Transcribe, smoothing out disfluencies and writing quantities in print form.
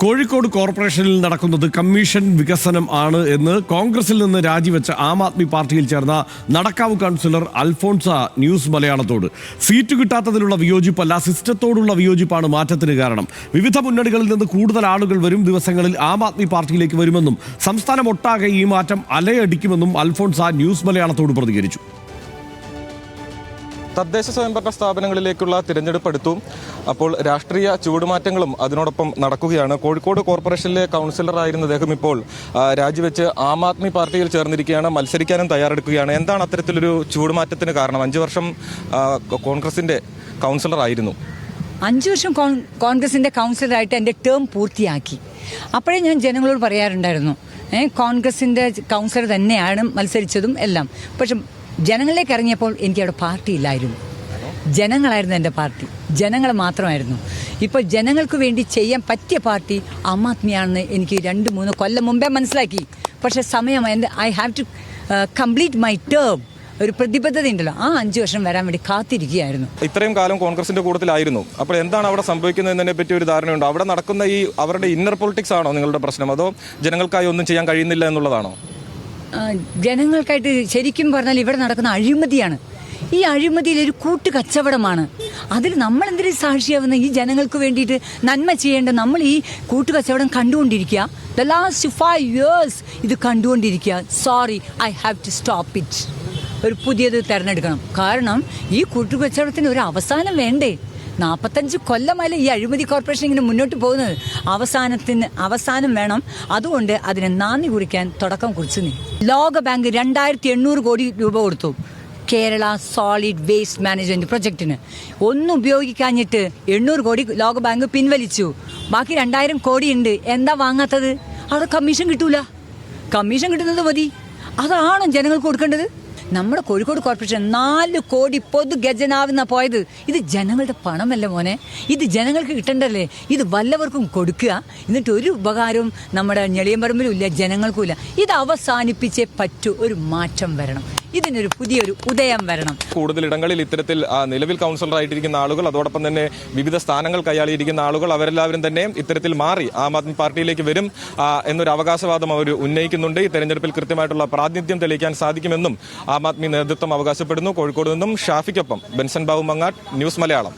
കോഴിക്കോട് കോർപ്പറേഷനിൽ നടക്കുന്നത് കമ്മീഷൻ വികസനം ആണ് എന്ന് കോൺഗ്രസിൽ നിന്ന് രാജിവെച്ച ആം ആദ്മി പാർട്ടിയിൽ ചേർന്ന നടക്കാവ് കൗൺസിലർ അൽഫോൺസ ന്യൂസ് മലയാളത്തോട്. സീറ്റ് കിട്ടാത്തതിലുള്ള വിയോജിപ്പല്ല, സിസ്റ്റത്തോടുള്ള വിയോജിപ്പാണ് മാറ്റത്തിന് കാരണം. വിവിധ മുന്നണികളിൽ നിന്ന് കൂടുതൽ ആളുകൾ വരും ദിവസങ്ങളിൽ ആം ആദ്മി പാർട്ടിയിലേക്ക് വരുമെന്നും സംസ്ഥാനമൊട്ടാകെ ഈ മാറ്റം അലയടിക്കുമെന്നും അൽഫോൺസ ന്യൂസ് മലയാളത്തോട് പ്രതികരിച്ചു. തദ്ദേശ സ്വയംഭരണ സ്ഥാപനങ്ങളിലേക്കുള്ള തിരഞ്ഞെടുപ്പ് അടുത്തു. അപ്പോൾ രാഷ്ട്രീയ ചൂടുമാറ്റങ്ങളും അതിനോടൊപ്പം നടക്കുകയാണ്. കോഴിക്കോട് കോർപ്പറേഷനിലെ കൗൺസിലറായിരുന്ന അദ്ദേഹം ഇപ്പോൾ രാജിവെച്ച് ആം ആദ്മി പാർട്ടിയിൽ ചേർന്നിരിക്കുകയാണ്, മത്സരിക്കാനും തയ്യാറെടുക്കുകയാണ്. എന്താണ് അത്തരത്തിലൊരു ചൂടുമാറ്റത്തിന് കാരണം? 5 വർഷം കോൺഗ്രസിന്റെ കൗൺസിലറായിരുന്നു. 5 വർഷം കോൺഗ്രസിന്റെ കൗൺസിലറായിട്ട് എൻ്റെ ടേം പൂർത്തിയാക്കി. അപ്പോഴേ ഞാൻ ജനങ്ങളോട് പറയാറുണ്ടായിരുന്നു, കോൺഗ്രസിന്റെ കൗൺസിലർ തന്നെയാണ് മത്സരിച്ചതും എല്ലാം. പക്ഷെ ജനങ്ങളിലേക്ക് ഇറങ്ങിയപ്പോൾ എനിക്കവിടെ പാർട്ടി ഇല്ലായിരുന്നു. ജനങ്ങളായിരുന്നു എൻ്റെ പാർട്ടി, ജനങ്ങൾ മാത്രമായിരുന്നു. ഇപ്പോൾ ജനങ്ങൾക്ക് വേണ്ടി ചെയ്യാൻ പറ്റിയ പാർട്ടി ആം ആദ്മിയാണെന്ന് എനിക്ക് 2-3 കൊല്ലം മുമ്പേ മനസ്സിലാക്കി. പക്ഷെ സമയം I have to complete my term. ഒരു പ്രതിബദ്ധത ഉണ്ടല്ലോ, ആ 5 വർഷം വരാൻ വേണ്ടി കാത്തിരിക്കുകയായിരുന്നു. ഇത്രയും കാലം കോൺഗ്രസിന്റെ കൂട്ടത്തിലായിരുന്നു. അപ്പോൾ എന്താണ് അവിടെ സംഭവിക്കുന്നതിനെ പറ്റി ഒരു ധാരണയുണ്ടോ? അവിടെ നടക്കുന്ന ഈ അവരുടെ ഇന്നർ പൊളിറ്റിക്സ് ആണോ നിങ്ങളുടെ പ്രശ്നം, അതോ ജനങ്ങൾക്കായി ഒന്നും ചെയ്യാൻ കഴിയുന്നില്ല എന്നുള്ളതാണോ? ജനങ്ങൾക്കായിട്ട് ശരിക്കും പറഞ്ഞാൽ ഇവിടെ നടക്കുന്ന അഴിമതിയാണ്. ഈ അഴിമതിയിൽ ഒരു കൂട്ടുകച്ചവടമാണ്. അതിൽ നമ്മൾ എന്തിനും സാക്ഷിയാവുന്ന ഈ ജനങ്ങൾക്ക് വേണ്ടിയിട്ട് നന്മ ചെയ്യേണ്ട നമ്മൾ ഈ കൂട്ടുകച്ചവടം കണ്ടുകൊണ്ടിരിക്കുക. ദ ലാസ്റ്റ് 5 years ഇത് കണ്ടുകൊണ്ടിരിക്കുക. Sorry, I have to stop it. ഒരു പുതിയത് തിരഞ്ഞെടുക്കണം. കാരണം ഈ കൂട്ടുകച്ചവടത്തിന് ഒരു അവസാനം വേണ്ടേ? 45 കൊല്ലമല്ല ഈ അഴിമതി കോർപ്പറേഷൻ ഇങ്ങനെ മുന്നോട്ട് പോകുന്നത്. അവസാനം വേണം. അതുകൊണ്ട് അതിനെ നാന്ദി കുറിക്കാൻ തുടക്കം കുറിച്ചു. ലോകബാങ്ക് 2800 കോടി രൂപ കൊടുത്തു കേരള സോളിഡ് വേസ്റ്റ് മാനേജ്മെന്റ് പ്രൊജക്ടിന്. ഒന്നും ഉപയോഗിക്കാഞ്ഞിട്ട് 800 കോടി ലോകബാങ്ക് പിൻവലിച്ചു. ബാക്കി 2000 കോടി ഉണ്ട്. എന്താ വാങ്ങാത്തത്? അവിടെ കമ്മീഷൻ കിട്ടൂല. കമ്മീഷൻ കിട്ടുന്നത് മതി. അതാണോ ജനങ്ങൾക്ക് കൊടുക്കേണ്ടത്? നമ്മുടെ കോഴിക്കോട് കോർപ്പറേഷൻ 4 കോടി പൊതു ഖജനാവിൽ പോയത്. ഇത് ജനങ്ങളുടെ പണമല്ല മോനെ, ഇത് ജനങ്ങൾക്ക് കിട്ടണ്ടല്ലേ. ഇത് വല്ലവർക്കും കൊടുക്കുക, എന്നിട്ട് ഒരു ഉപകാരവും നമ്മുടെ ഞെളിയമ്പറമ്പിലും ഇല്ല, ജനങ്ങൾക്കും ഇല്ല. ഇത് അവസാനിപ്പിച്ചേ പറ്റൂ. ഒരു മാറ്റം വരണം, ഇതിനൊരു പുതിയൊരു ഉദയം വരണം. കൂടുതൽ ഇടങ്ങളിൽ ഇത്തരത്തിൽ നിലവിൽ കൗൺസിലറായിട്ടിരിക്കുന്ന ആളുകൾ, അതോടൊപ്പം തന്നെ വിവിധ സ്ഥാനങ്ങൾ കൈയാളിയിരിക്കുന്ന ആളുകൾ, അവരെല്ലാവരും തന്നെ ഇത്തരത്തിൽ മാറി ആം ആദ്മി പാർട്ടിയിലേക്ക് വരും എന്നൊരു അവകാശവാദം അവർ ഉന്നയിക്കുന്നുണ്ട്. ഈ തെരഞ്ഞെടുപ്പിൽ കൃത്യമായിട്ടുള്ള പ്രാതിനിധ്യം തെളിയിക്കാൻ സാധിക്കുമെന്നും ആം ആദ്മി നേതൃത്വം അവകാശപ്പെടുന്നു. കോഴിക്കോട് നിന്നും ഷാഫിക്കൊപ്പം ബെൻസൺ ബാബു മങ്ങാട്ട്, ന്യൂസ് മലയാളം.